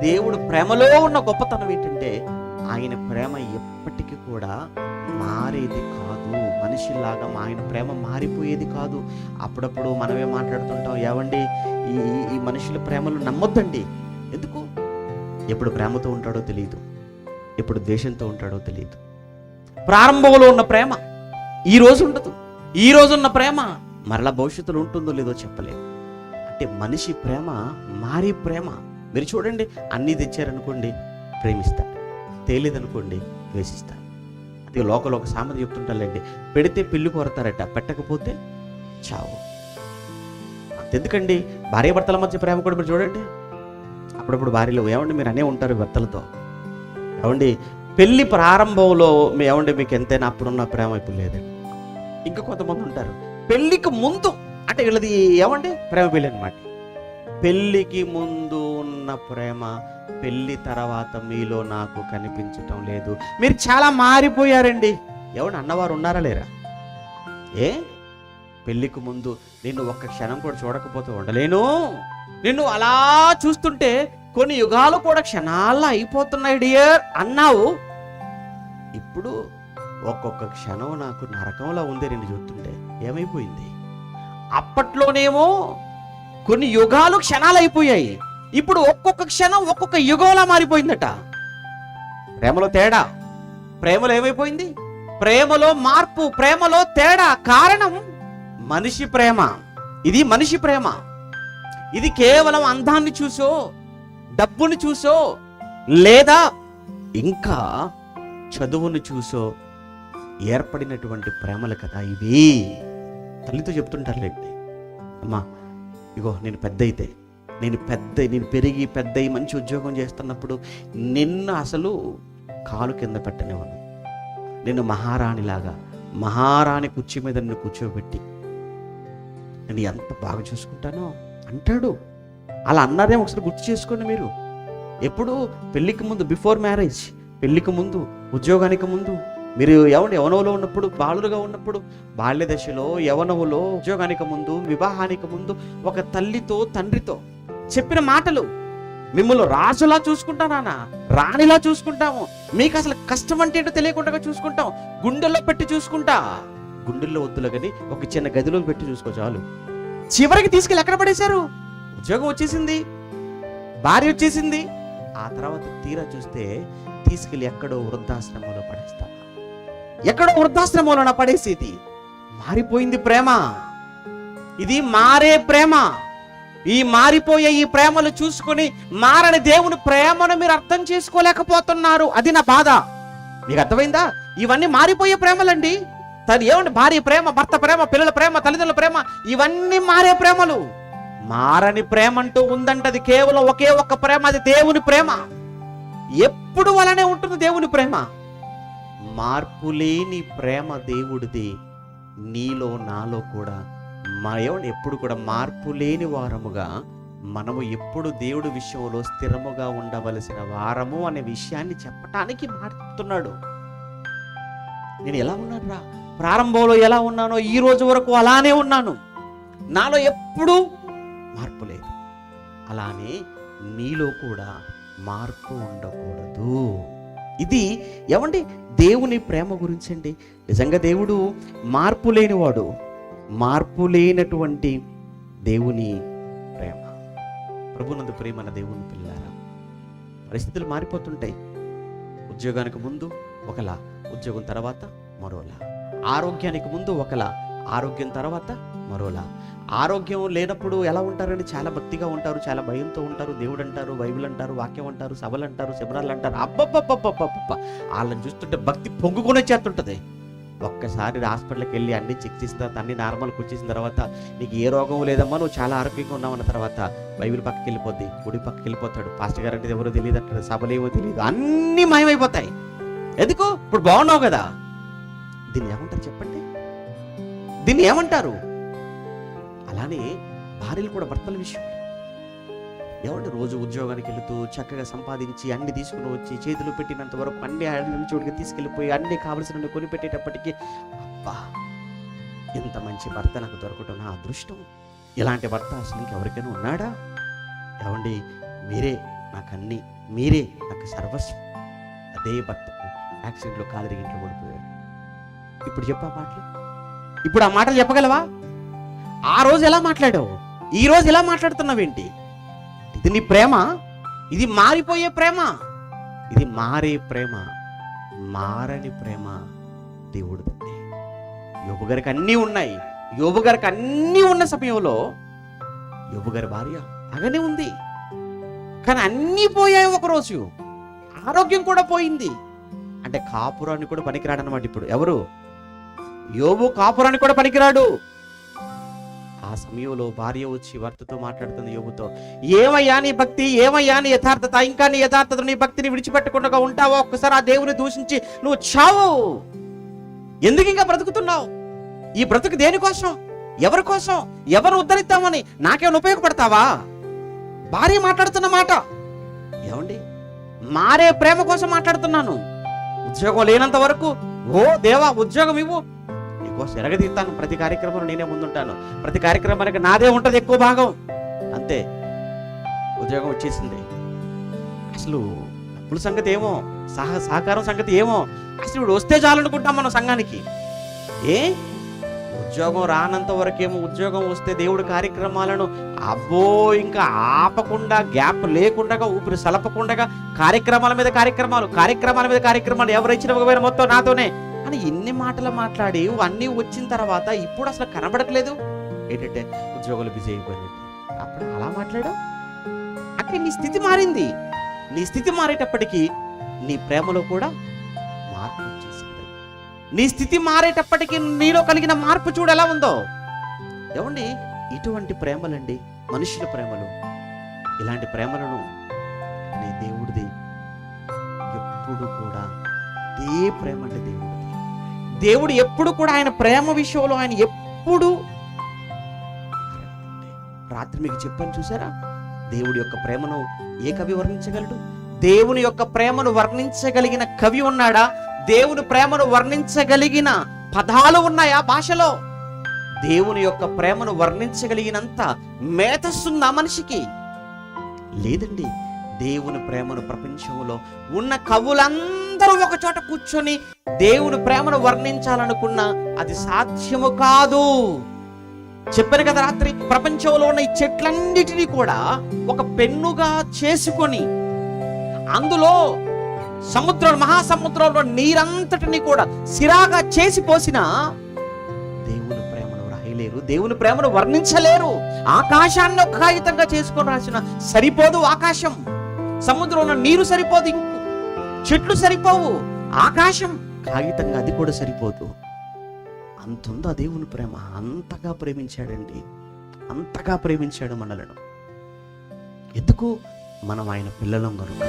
దేవుడు ప్రేమలో ఉన్న గొప్పతనం ఏంటంటే ఆయన ప్రేమ ఎప్పటికీ కూడా మారేది కాదు. మనిషిలాగా ఆయన ప్రేమ మారిపోయేది కాదు. అప్పుడప్పుడు మనమే మాట్లాడుతుంటాం, ఏవండి ఈ ఈ మనుషుల ప్రేమలు నమ్మొద్దండి. ఎందుకు? ఎప్పుడు ప్రేమతో ఉంటాడో తెలియదు, ఎప్పుడు ద్వేషంతో ఉంటాడో తెలియదు. ప్రారంభంలో ఉన్న ప్రేమ ఈ రోజు ఉండదు, ఈ రోజు ఉన్న ప్రేమ మరలా భవిష్యత్తులో ఉంటుందో లేదో చెప్పలేదు. అంటే మనిషి ప్రేమ మారి ప్రేమ. మీరు చూడండి, అన్నీ తెచ్చారనుకోండి ప్రేమిస్తాడు, తేలేదనుకోండి ద్వేషిస్తాడు. అది లోకల్ ఒక సామెత చెప్తుంటారులేండి, పెడితే పెళ్లి కోరతారట, పెట్టకపోతే చావు. అంతెందుకండి, భార్యాభర్తల మధ్య ప్రేమ కూడా మీరు చూడండి. అప్పుడప్పుడు భార్యలు ఏమండి మీరు అనే ఉంటారు భర్తలతో, ఏమండి పెళ్లి ప్రారంభంలో ఏమండి మీకు ఎంతైనా అప్పుడున్న ప్రేమ ఇప్పుడు లేదండి. ఇంకా కొంతమంది ఉంటారు పెళ్లికి ముందు, అంటే వీళ్ళది ఏమండి ప్రేమ పెళ్ళి అనమాట. పెళ్ళికి ముందు ఉన్న ప్రేమ పెళ్ళి తర్వాత మీలో నాకు కనిపించటం లేదు, మీరు చాలా మారిపోయారండి. ఏమండి అన్నవారు ఉన్నారా లేరా? ఏ పెళ్ళికి ముందు నిన్ను ఒక్క క్షణం కూడా చూడకపోతే ఉండలేను, నిన్ను అలా చూస్తుంటే కొన్ని యుగాలు కూడా క్షణాల్లో అయిపోతున్నాయి డియర్ అన్నావు. ఇప్పుడు ఒక్కొక్క క్షణం నాకు నరకంలా ఉంది నిన్ను చూస్తుంటే. ఏమైపోయింది? అప్పట్లోనేమో కొన్ని యుగాలు క్షణాలు అయిపోయాయి, ఇప్పుడు ఒక్కొక్క క్షణం ఒక్కొక్క యుగంలా మారిపోయిందట. ప్రేమలో తేడా, ప్రేమలో ఏమైపోయింది? ప్రేమలో మార్పు, ప్రేమలో తేడా. కారణం మనిషి ప్రేమ. ఇది మనిషి ప్రేమ. ఇది కేవలం అందాన్ని చూసో, డబ్బుని చూసో, లేదా ఇంకా చదువుని చూసో ఏర్పడినటువంటి ప్రేమలు కదా ఇవి. తల్లితో చెప్తుంటారులేండి, అమ్మా ఇగో నేను పెరిగి పెద్ద మంచి ఉద్యోగం చేస్తున్నప్పుడు నిన్ను అసలు కాలు కింద పెట్టనివ్వను, నిన్ను మహారాణిలాగా మహారాణి కుర్చీ మీద నిన్ను కూర్చోబెట్టి నేను ఎంత బాగా చూసుకుంటానో అంటాడు. అలా అన్నారేమో ఒకసారి గుర్తు చేసుకోండి మీరు. ఎప్పుడు? పెళ్ళికి ముందు, బిఫోర్ మ్యారేజ్, పెళ్ళికి ముందు, ఉద్యోగానికి ముందు. మీరు యవనంలో ఉన్నప్పుడు, బాలులుగా ఉన్నప్పుడు, బాల్య దశలో, యవనంలో, ఉద్యోగానికి ముందు, వివాహానికి ముందు ఒక తల్లితో తండ్రితో చెప్పిన మాటలు, మిమ్మల్ని రాజులా చూసుకుంటా నాన్న, రాణిలా చూసుకుంటాము, మీకు అసలు కష్టం అంటే ఏంటో తెలియకుండా చూసుకుంటాం, గుండెల్లో పెట్టి చూసుకుంటా. గుండెల్లో వద్దులో కానీ ఒక చిన్న గదిలో పెట్టి చూసుకో చాలు. చివరికి తీసుకెళ్ళి ఎక్కడ పడేశారు? ఉద్యోగం వచ్చేసింది, భార్య వచ్చేసింది, ఆ తర్వాత తీరా చూస్తే తీసుకెళ్ళి ఎక్కడో వృద్ధాశ్రమంలో పడేస్తా. ఎక్కడో వృద్ధాశ్రమంలో పడేసేది. మారిపోయింది ప్రేమ. ఇది మారే ప్రేమ. ఈ మారిపోయే ఈ ప్రేమలు చూసుకొని మారని దేవుని ప్రేమను మీరు అర్థం చేసుకోలేకపోతున్నారు. అది నా బాధ. మీకు అర్థమైందా? ఇవన్నీ మారిపోయే ప్రేమలండి. ఏమండి, భార్య ప్రేమ, భర్త ప్రేమ, పిల్లల ప్రేమ, తల్లిదండ్రుల ప్రేమ, ఇవన్నీ మారే ప్రేమలు. మారని ప్రేమ అంటూ ఉందంటే అది కేవలం ఒకే ఒక్క ప్రేమ, అది దేవుని ప్రేమ. ఎప్పుడు అలానే ఉంటుంది దేవుని ప్రేమ. మార్పులేని ప్రేమ దేవుడిది. నీలో నాలో కూడా ఎప్పుడు కూడా మార్పు లేని వారముగా మనము ఎప్పుడు దేవుడి విషయంలో స్థిరముగా ఉండవలసిన వారము అనే విషయాన్ని చెప్పటానికి మాట్లాడుతున్నాడు. నేను ఎలా ఉన్నాను రా, ప్రారంభంలో ఎలా ఉన్నానో ఈ రోజు వరకు అలానే ఉన్నాను. నాలో ఎప్పుడూ మార్పు లేదు. అలానే నీలో కూడా మార్పు ఉండకూడదు. ఇది ఏమండి దేవుని ప్రేమ గురించి అండి. నిజంగా దేవుడు మార్పు లేనివాడు. మార్పు లేనటువంటి దేవుని ప్రేమ. ప్రభునందు ప్రేమన దేవుని పిల్లారా, పరిస్థితులు మారిపోతుంటాయి. ఉద్యోగానికి ముందు ఒకలా, ఉద్యోగం తర్వాత మరోలా. ఆరోగ్యానికి ముందు ఒకలా, ఆరోగ్యం తర్వాత మరోలా. ఆరోగ్యం లేనప్పుడు ఎలా ఉంటారండి? చాలా భక్తిగా ఉంటారు, చాలా భయంతో ఉంటారు. దేవుడు అంటారు, బైబిల్ అంటారు, వాక్యం అంటారు, సభలు అంటారు, శబరాలు అంటారు. అబ్బబ్బబ్బబ్బబ్బ, వాళ్ళని చూస్తుంటే భక్తి పొంగుకునే చేస్తుంటది. ఒక్కసారి హాస్పిటల్కి వెళ్ళి అన్ని చెక్ చేసిన తర్వాత అన్ని నార్మల్కి వచ్చేసిన తర్వాత నీకు ఏ రోగం లేదమ్మా, నువ్వు చాలా ఆరోగ్యంగా ఉన్నావన్న తర్వాత బైబిల్ పక్కకి వెళ్ళిపోద్ది, గుడి పక్కకి వెళ్ళిపోతాడు, పాస్టర్ గారు అంటే ఎవరో తెలియదు అంటాడు, సభలు ఏమో తెలియదు, అన్నీ మాయమైపోతాయి. ఎందుకు? ఇప్పుడు బాగున్నావు కదా. దీన్ని ఏమంటారు చెప్పండి? దీన్ని ఏమంటారు? అలానే భార్యలు కూడా భర్తల విషయం ఏమంటే రోజు ఉద్యోగానికి వెళుతూ చక్కగా సంపాదించి అన్ని తీసుకుని వచ్చి చేతిలో పెట్టినంత వరకు అన్ని చోటుకి తీసుకెళ్ళిపోయి అన్ని కావలసిన కొనిపెట్టేటప్పటికీ అబ్బా ఎంత మంచి భర్త నాకు దొరకటం నా అదృష్టం. ఇలాంటి భర్త అసలు ఇంకెవరికైనా ఉన్నాడా? ఏమండి, మీరే నాకు అన్నీ మీరే, నాకు సర్వస్వం. అదే భర్తకు యాక్సిడెంట్లో కాలు తిరిగి ఇంట్లో పడిపోయాడు. ఇప్పుడు చెప్పా మాటలు, ఇప్పుడు ఆ మాటలు చెప్పగలవా? ఆ రోజు ఎలా మాట్లాడావు, ఈ రోజు ఎలా మాట్లాడుతున్నావేంటి? ఇది నీ ప్రేమ? ఇది మారిపోయే ప్రేమ, ఇది మారే ప్రేమ, మారని ప్రేమ దేవుడిదండి. యోబు గారికి అన్నీ ఉన్నాయి. యోబు గారికి అన్నీ ఉన్న సమయంలో యోబు గారి భార్య అలానే ఉంది. కానీ అన్నీ పోయాయి ఒకరోజు. ఆరోగ్యం కూడా పోయింది. అంటే కాపురాన్ని కూడా పనికిరాడు అనమాట. ఇప్పుడు ఎవరు? యోబు కాపురాన్ని కూడా పనికిరాడు. ఆ సమయంలో భార్య వచ్చి భర్తతో మాట్లాడుతుంది యోబుతో, ఏమయ్యా నీ భక్తి, ఏమయ్యా నీ యథార్థత, ఇంకా నీ యథార్థత, నీ భక్తిని విడిచిపెట్టకుండా ఉంటావా? ఒక్కసారి ఆ దేవుని దూషించి నువ్వు చావు. ఎందుకు ఇంకా బ్రతుకుతున్నావు? ఈ బ్రతుకు దేనికోసం? ఎవరి కోసం? ఎవరు ఉద్ధరిద్దామని? నాకేమైనా ఉపయోగపడతావా? భార్య మాట్లాడుతున్న మాట ఏమండి? మారే ప్రేమ కోసం మాట్లాడుతున్నాను. ఉద్యోగం లేనంత వరకు ఓ దేవా ఉద్యోగం ఇవ్వు, నీకోసం ఎరగదీస్తాను, ప్రతి కార్యక్రమంలో నేనే ముందుంటాను, ప్రతి కార్యక్రమానికి నాదే ఉంటది ఎక్కువ భాగం. అంతే, ఉద్యోగం వచ్చేసింది. అసలు డబ్బుల సంగతి ఏమో, సహకారం సంగతి ఏమో, అసలు ఇప్పుడు వస్తే చాలనుకుంటాం మనం సంఘానికి. ఉద్యోగం రానంత వరకేమో, ఉద్యోగం వస్తే దేవుడి కార్యక్రమాలను అబ్బో ఇంకా ఆపకుండా, గ్యాప్ లేకుండా, ఊపిరి సలపకుండా కార్యక్రమాల మీద కార్యక్రమాలు, ఎవరిచ్చిన మొత్తం నాతోనే అని ఎన్ని మాటలు మాట్లాడి అన్నీ వచ్చిన తర్వాత ఇప్పుడు అసలు కనబడట్లేదు. ఏంటంటే ఉద్యోగాలు బిజీ అయిపోయినట్టు. అప్పుడు అలా మాట్లాడు. అక్కడ నీ స్థితి మారింది. నీ స్థితి మారేటప్పటికీ నీ ప్రేమలో కూడా మార్పు వచ్చేసింది. నీ స్థితి మారేటప్పటికీ నీలో కలిగిన మార్పు చూడు ఎలా ఉందో. ఏమండి, ఇటువంటి ప్రేమలండి మనుషుల ప్రేమలు. ఇలాంటి ప్రేమలను నీ దేవుడిది ఎప్పుడు కూడా అదే ప్రేమ అంటే దేవుడు ఎప్పుడు కూడా ఆయన ప్రేమ విషయంలో ఆయన ఎప్పుడు, రాత్రి మీకు చెప్పాను చూసారా, దేవుడి యొక్క ప్రేమను ఏ కవి వర్ణించగలడు? దేవుని యొక్క ప్రేమను వర్ణించగలిగిన కవి ఉన్నాడా? దేవుని ప్రేమను వర్ణించగలిగిన పదాలు ఉన్నాయా భాషలో? దేవుని యొక్క ప్రేమను వర్ణించగలిగినంత మేధస్సుందా మనిషికి? లేదండి. దేవుని ప్రేమను ప్రపంచంలో ఉన్న కవులందరూ ఒక చోట కూర్చొని దేవుని ప్రేమను వర్ణించాలనుకున్నా అది సాధ్యము కాదు. చెప్పాను కదా రాత్రి, ప్రపంచంలో ఉన్న ఈ చెట్లన్నిటినీ కూడా ఒక పెన్నుగా చేసుకొని అందులో మహాసముద్రంలో నీరంతటిని కూడా సిరాగా చేసి పోసిన దేవుని ప్రేమను రాయలేరు, దేవుని ప్రేమను వర్ణించలేరు. ఆకాశాన్ని ఒక కాగితంగా చేసుకొని రాసిన సరిపోదు ఆకాశం, సముద్రంలో నీరు సరిపోదు, చెట్లు సరిపోవు, ఆకాశం కాగితంగా అది కూడా సరిపోదు. అంతుందా దేవుని ప్రేమ. అంతగా ప్రేమించాడండి, అంతగా ప్రేమించాడు మనలను. ఎందుకు? మనం ఆయన పిల్లలం కనుక.